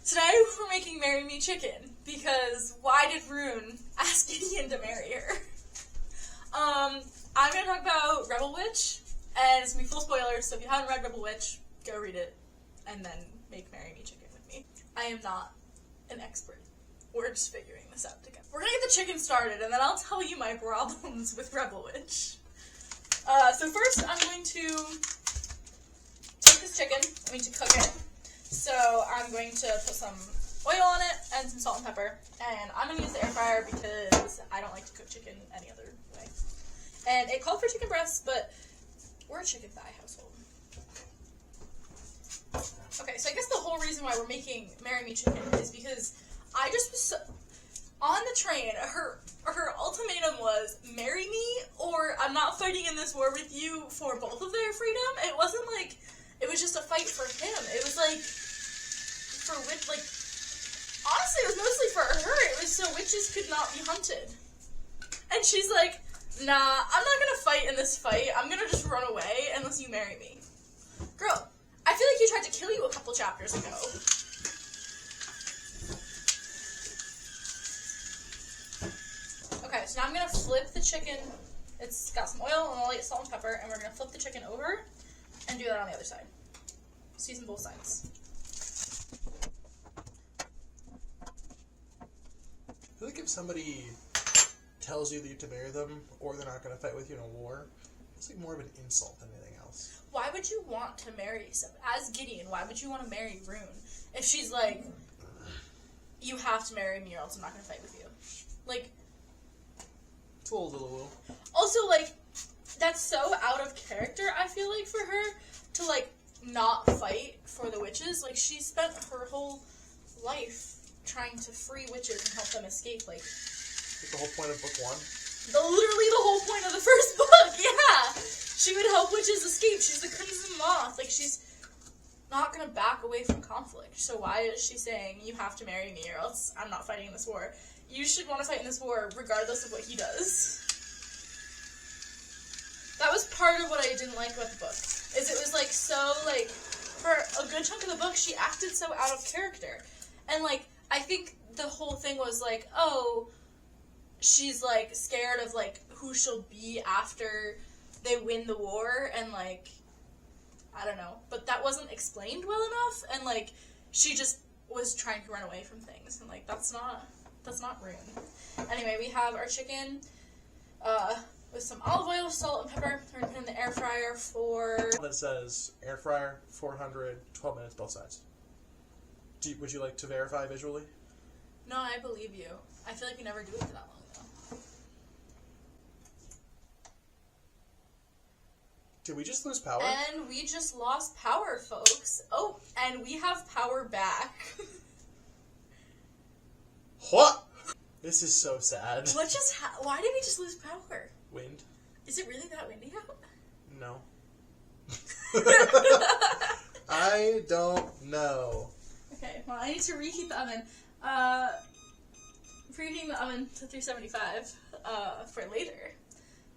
Today we're making Marry Me Chicken, because why did Rune ask Gideon to marry her? I'm going to talk about Rebel Witch, and it's going to be full spoilers, so if you haven't read Rebel Witch, go read it, and then make Marry Me Chicken with me. I am not an expert. We're just figuring this out together. We're going to get the chicken started, and then I'll tell you my problems with Rebel Witch. So first, I'm going to take this chicken. I'm going to cook it. So I'm going to put some oil on it and some salt and pepper. And I'm going to use the air fryer because I don't like to cook chicken any other way. And it called for chicken breasts, but we're a chicken thigh household. Okay, so I guess the whole reason why we're making Marry Me Chicken is because I just was on the train. Her ultimatum was, marry me or I'm not fighting in this war with you for both of their freedom. It wasn't like it was just a fight for him. It was like, honestly, it was mostly for her. It was so witches could not be hunted. And she's like, nah, I'm not gonna fight in this fight. I'm gonna just run away unless you marry me. Girl, I feel like he tried to kill you a couple chapters ago. Okay, so now I'm gonna flip the chicken. It's got some oil and a light salt and pepper, and we're gonna flip the chicken over and do that on the other side. Season both sides. I feel like if somebody tells you that you have to marry them, or they're not going to fight with you in a war, it's like more of an insult than anything else. Why would you want to marry someone? As Gideon, why would you want to marry Rune? If she's like, you have to marry me or else I'm not going to fight with you. Like, it's a little. Also, like, that's so out of character, I feel like, for her to, like, not fight for the witches. Like, she spent her whole life trying to free witches and help them escape, like the whole point of book one? Literally the whole point of the first book, yeah! She would help witches escape. She's the Crimson Moth. Like, she's not gonna back away from conflict. So why is she saying, you have to marry me or else I'm not fighting in this war? You should want to fight in this war regardless of what he does. That was part of what I didn't like about the book. Is it was, like, so, like, for a good chunk of the book, she acted so out of character. And, like, I think the whole thing was, like, oh, she's, like, scared of, like, who she'll be after they win the war, and, like, I don't know. But that wasn't explained well enough, and, like, she just was trying to run away from things, and, like, that's not Rune. Anyway, we have our chicken, with some olive oil, salt, and pepper. We're going to put in the air fryer for... That says air fryer, 400, 12 minutes, both sides. Would you like to verify visually? No, I believe you. I feel like we never do it for that long, though. Did we just lose power? And we just lost power, folks. Oh, and we have power back. What? This is so sad. What just why did we just lose power? Wind. Is it really that windy out? No. I don't know. Okay, well, I need to reheat the oven. Preheating the oven to 375 for later.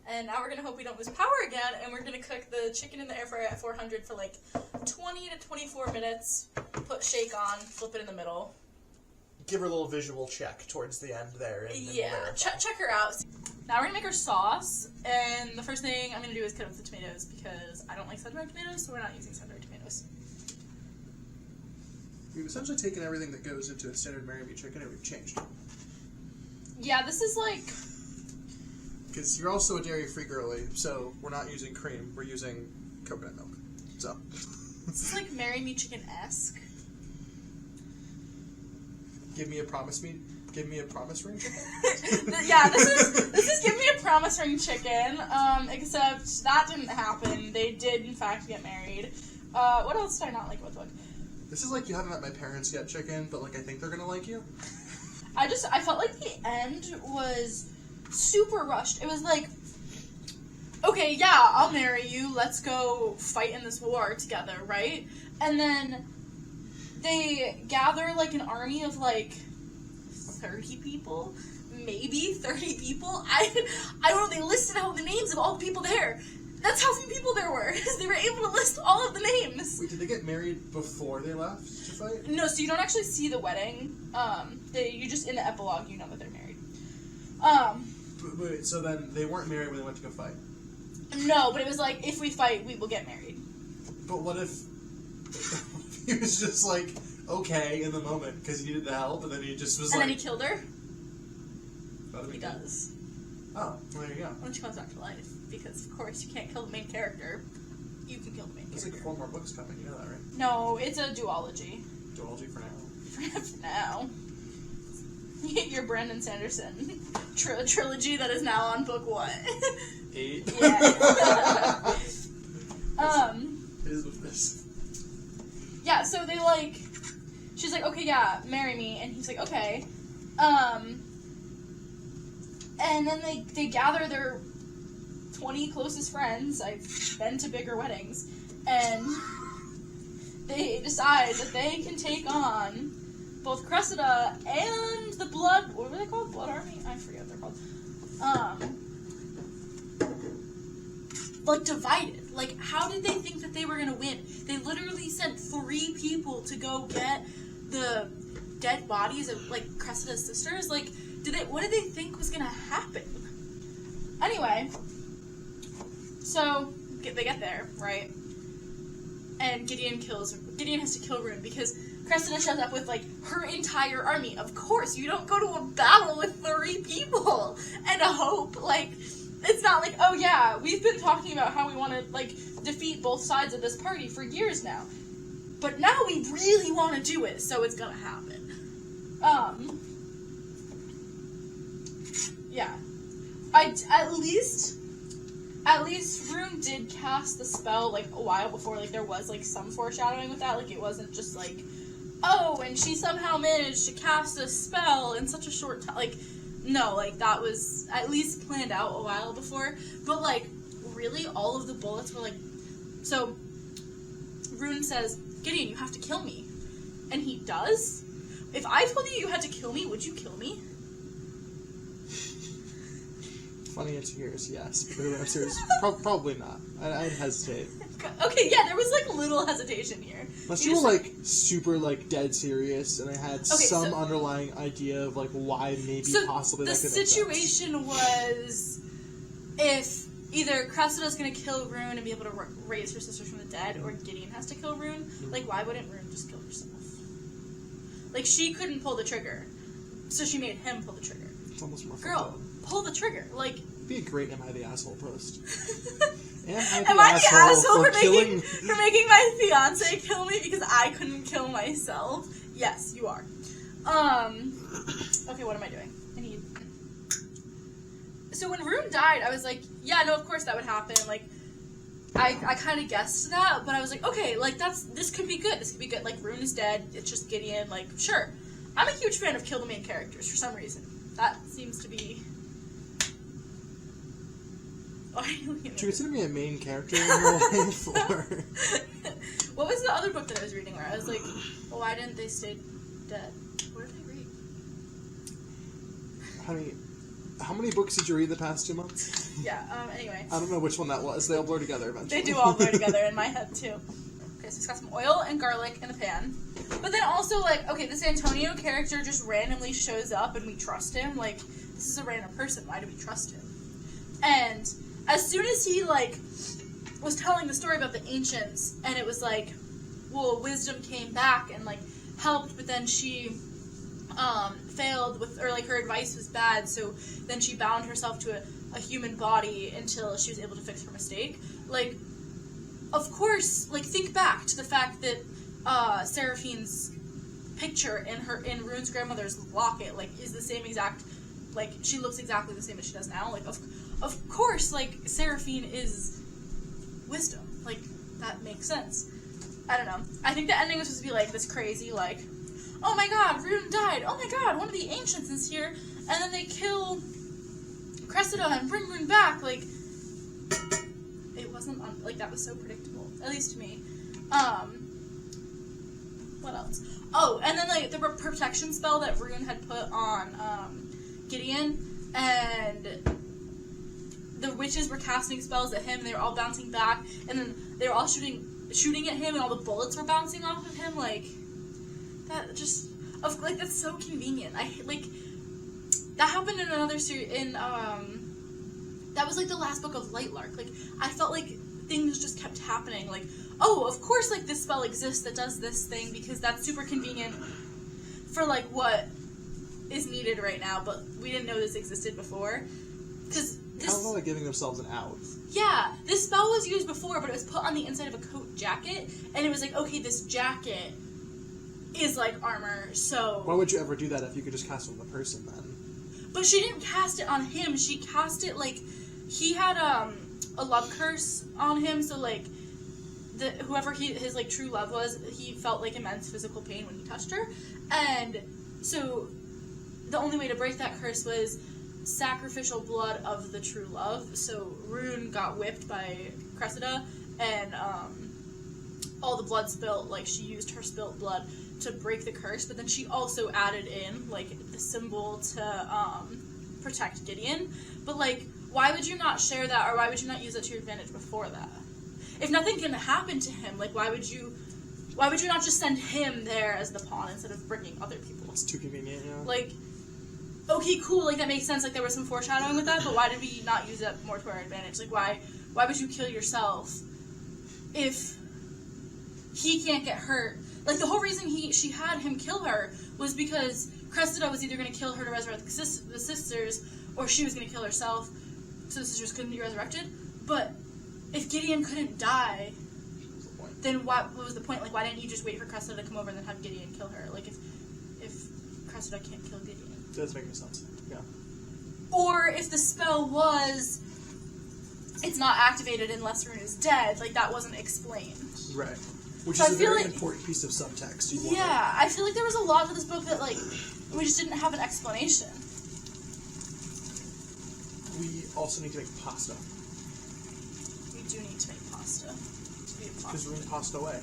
And now we're going to hope we don't lose power again, and we're going to cook the chicken in the air fryer at 400 for like 20 to 24 minutes. Put shake on, flip it in the middle. Give her a little visual check towards the end there. Yeah, check her out. Now we're going to make our sauce, and the first thing I'm going to do is cut up the tomatoes, because I don't like sun-dried tomatoes, so we're not using sun-dried tomatoes. We've essentially taken everything that goes into a standard Marry Me Chicken and we've changed it. Yeah, this is like... Because you're also a dairy-free girly, so we're not using cream, we're using coconut milk. So... This is like Marry Me Chicken-esque. Give me a promise ring chicken? Yeah, this is Give Me a Promise Ring Chicken, except that didn't happen. They did, in fact, get married. What else did I not like about the book? This is like you haven't met my parents yet chicken, but like I think they're gonna like you. I felt like the end was super rushed. It was like, okay, yeah, I'll marry you, let's go fight in this war together, right? And then they gather like an army of like 30 people, maybe 30 people. I don't know, they listed out the names of all the people there. That's how few people there were. They were able to list all of the names. Wait, did they get married before they left to fight? No, so you don't actually see the wedding. You just, in the epilogue, you know that they're married. Wait, so then they weren't married when they went to go fight? No, but it was like, if we fight, we will get married. But what if he was just like, okay, in the moment, because he needed the help, and then he just was and like... then he killed her? He does. Oh, well, there you go. When she comes back to life. Because, of course, you can't kill the main character. You can kill the main There's character. like 4 more books coming, you know that, right? No, it's a duology. Duology for now. For now. Your Brandon Sanderson trilogy that is now on book what? 8. Yeah. It is with this. Yeah, so they like... She's like, okay, yeah, marry me. And he's like, okay. And then they gather their 20 closest friends. I've been to bigger weddings. And they decide that they can take on both Cressida and the Blood... What were they called? Blood Army? I forget what they're called. Like, divided. Like, how did they think that they were gonna win? They literally sent 3 people to go get the dead bodies of, like, Cressida's sisters. Like, what did they think was gonna happen? Anyway, so they get there, right? And Gideon has to kill Rune because Cressida shows up with, like, her entire army. Of course, you don't go to a battle with 3 people and a hope. Like, it's not like, oh yeah, we've been talking about how we want to, like, defeat both sides of this party for years now. But now we really want to do it, so it's gonna happen. Yeah. At least Rune did cast the spell, like, a while before, like, there was, like, some foreshadowing with that, like, it wasn't just, like, oh, and she somehow managed to cast a spell in such a short time, like, no, like, that was at least planned out a while before, but, like, really, all of the bullets were, like, so, Rune says, Gideon, you have to kill me, and he does? If I told you had to kill me, would you kill me? Funny answer here is yes, but the real answer is probably not. I'd hesitate. Okay, yeah, there was, like, little hesitation here. Unless you were, like, super, like, dead serious, and I had some underlying idea of, like, why maybe possibly that could make sense. The situation was if either Cressida's gonna kill Rune and be able to raise her sisters from the dead, or Gideon has to kill Rune. Mm-hmm. Like, why wouldn't Rune just kill herself? Like, she couldn't pull the trigger, so she made him pull the trigger. It's almost more Girl, pull the trigger. Like, it'd be a great Am I the Asshole post. Am I the asshole for making my fiance kill me because I couldn't kill myself? Yes, you are. Okay, what am I doing? So when Rune died, I was like, yeah, no, of course that would happen. Like, I kind of guessed that, but I was like, okay, like, this could be good. This could be good. Like, Rune is dead. It's just Gideon. Like, sure. I'm a huge fan of kill the main characters for some reason. That seems to be... Do you consider me a main character in your life? Or... What was the other book that I was reading where I was like, well, why didn't they stay dead? What did I read? How many books did you read the past 2 months? Yeah, anyway. I don't know which one that was. They all blur together eventually. They do all blur together in my head, too. Okay, so it's got some oil and garlic in a pan. But then also, like, okay, this Antonio character just randomly shows up and we trust him. Like, this is a random person. Why do we trust him? And as soon as he, like, was telling the story about the ancients, and it was like, well, wisdom came back and, like, helped, but then she failed with, or, like, her advice was bad, so then she bound herself to a human body until she was able to fix her mistake. Like, of course, like, think back to the fact that Seraphine's picture in Rune's grandmother's locket, like, is the same exact, like, she looks exactly the same as she does now. Like, of course, like, Seraphine is wisdom. Like, that makes sense. I don't know. I think the ending was supposed to be, like, this crazy, like, oh my god, Rune died. Oh my god, one of the ancients is here. And then they kill Cressida and bring Rune back. Like, it wasn't, like, that was so predictable. At least to me. What else? Oh, and then, like, the protection spell that Rune had put on, Gideon, and the witches were casting spells at him, and they were all bouncing back, and then they were all shooting at him, and all the bullets were bouncing off of him. Like, that just, like, that's so convenient. That happened in another series, that was, like, the last book of Lightlark. Like, I felt like things just kept happening. Like, oh, of course, like, this spell exists that does this thing, because that's super convenient for, like, what is needed right now, but we didn't know this existed before. Because kind of like giving themselves an out. Yeah, this spell was used before, but it was put on the inside of a coat jacket, and it was like, okay, this jacket is like armor, so... Why would you ever do that if you could just cast it on the person, then? But she didn't cast it on him, she cast it, like, he had, a love curse on him, so, like, whoever his, like, true love was, he felt, like, immense physical pain when he touched her, and so the only way to break that curse was sacrificial blood of the true love. So Rune got whipped by Cressida, and all the blood spilt, like, she used her spilt blood to break the curse, but then she also added in, like, the symbol to protect Gideon. But, like, why would you not share that, or why would you not use that to your advantage before that? If nothing can happen to him, like, why would you not just send him there as the pawn instead of bringing other people? It's too convenient, yeah. Like, okay, cool, like, that makes sense, like, there was some foreshadowing with that, but why did we not use that more to our advantage? Like, why would you kill yourself if he can't get hurt? Like, the whole reason she had him kill her was because Cressida was either going to kill her to resurrect the sisters, or she was going to kill herself, so the sisters couldn't be resurrected. But if Gideon couldn't die, then what was the point? Like, why didn't you just wait for Cressida to come over and then have Gideon kill her? Like, if Cressida can't kill Gideon. That does make sense, yeah. Or if the spell was, it's not activated unless Rune is dead, like, that wasn't explained. Right. Which is a very important piece of subtext. Yeah, I feel like there was a lot to this book that, like, we just didn't have an explanation. We also need to make pasta. We do need to make pasta. Because Rune passed away.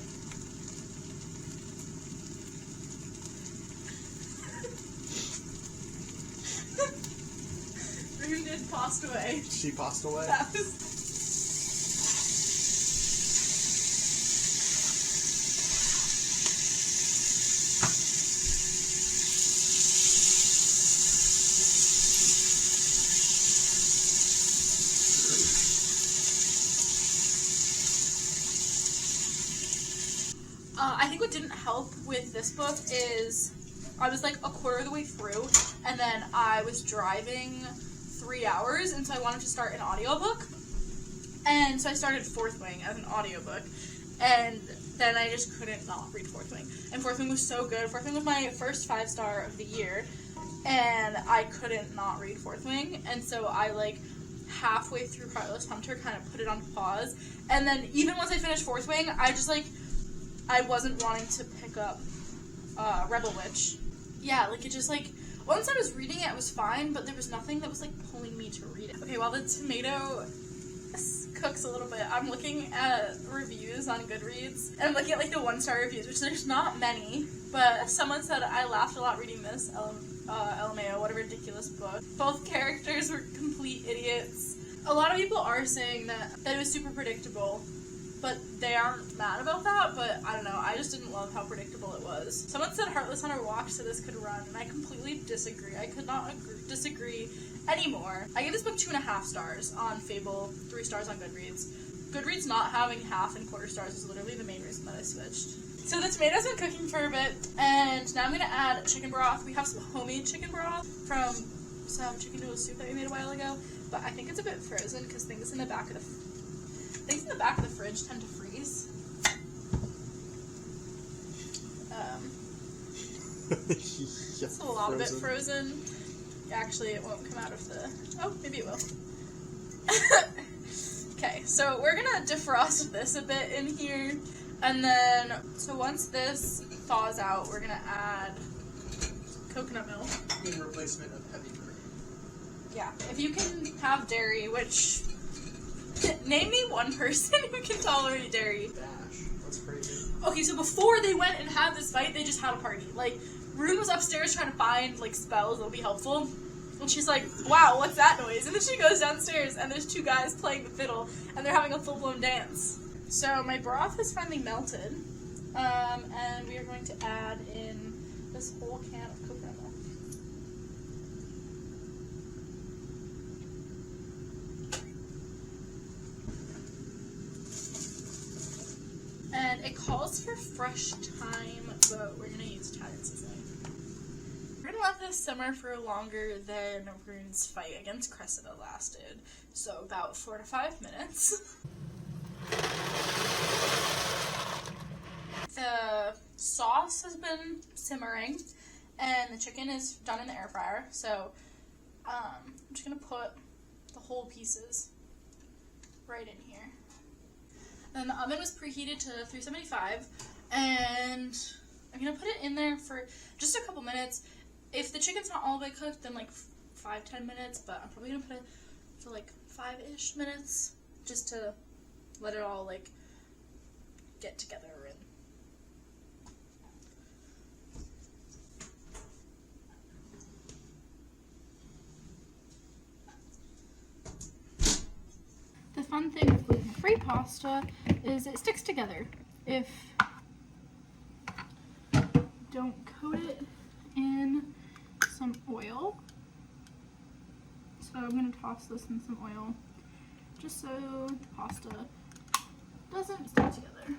Rune did passed away. She passed away? That was... I think what didn't help with this book is I was like a quarter of the way through, and then I was driving 3 hours, and so I wanted to start an audiobook. And so I started Fourth Wing as an audiobook, and then I just couldn't not read Fourth Wing. And Fourth Wing was so good. Fourth Wing was my first 5-star of the year, and I couldn't not read Fourth Wing. And so I, like, halfway through Heartless Hunter kind of put it on pause. And then even once I finished Fourth Wing, I just, like, I wasn't wanting to pick up Rebel Witch. Yeah, like, it just, like, once I was reading it, it was fine, but there was nothing that was, like, pulling me to read it. Okay, while the tomato cooks a little bit, I'm looking at reviews on Goodreads, and I'm looking at, like, the 1-star reviews, which there's not many, but someone said, I laughed a lot reading this, LMAO, what a ridiculous book. Both characters were complete idiots. A lot of people are saying that it was super predictable, but they aren't mad about that, but I don't know, I just didn't love how predictable it was. Someone said Heartless Hunter walked so this could run, and I completely disagree. I could not disagree anymore. I gave this book 2.5 stars on Fable, 3 stars on Goodreads. Goodreads not having half and quarter stars is literally the main reason that I switched. So the tomato's been cooking for a bit, and now I'm going to add chicken broth. We have some homemade chicken broth from some chicken noodle soup that we made a while ago, but I think it's a bit frozen because things in the back of the fridge tend to freeze. It's a lot of it frozen. Actually, it won't come out of the... Oh, maybe it will. Okay, so we're gonna defrost this a bit in here, and then, so once this thaws out, we're gonna add coconut milk. In replacement of heavy cream. Yeah, if you can have dairy, which... Name me one person who can tolerate dairy. Dash. That's crazy. Okay, so before they went and had this fight, they just had a party. Like, Rune was upstairs trying to find, like, spells that would be helpful. And she's like, wow, what's that noise? And then she goes downstairs, and there's 2 guys playing the fiddle, and they're having a full-blown dance. So my broth has finally melted, and we are going to add in this whole can of coconut milk. And it calls for fresh thyme, but we're going to use Italian seasoning. We're going to let this simmer for longer than Rune's fight against Cressida lasted, so about 4 to 5 minutes. The sauce has been simmering, and the chicken is done in the air fryer, so I'm just going to put the whole pieces right in here. And the oven was preheated to 375, and I'm going to put it in there for just a couple minutes. If the chicken's not all the way cooked, then like 5-10 minutes, but I'm probably going to put it for like 5-ish minutes, just to let it all like get together. The fun thing with gluten-free pasta is it sticks together. If you don't coat it in some oil. So I'm going to toss this in some oil just so the pasta doesn't stick together.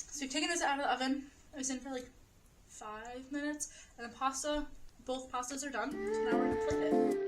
So we've taken this out of the oven. It was in for like 5 minutes, and the pasta, both pastas are done. So now we're going to flip it.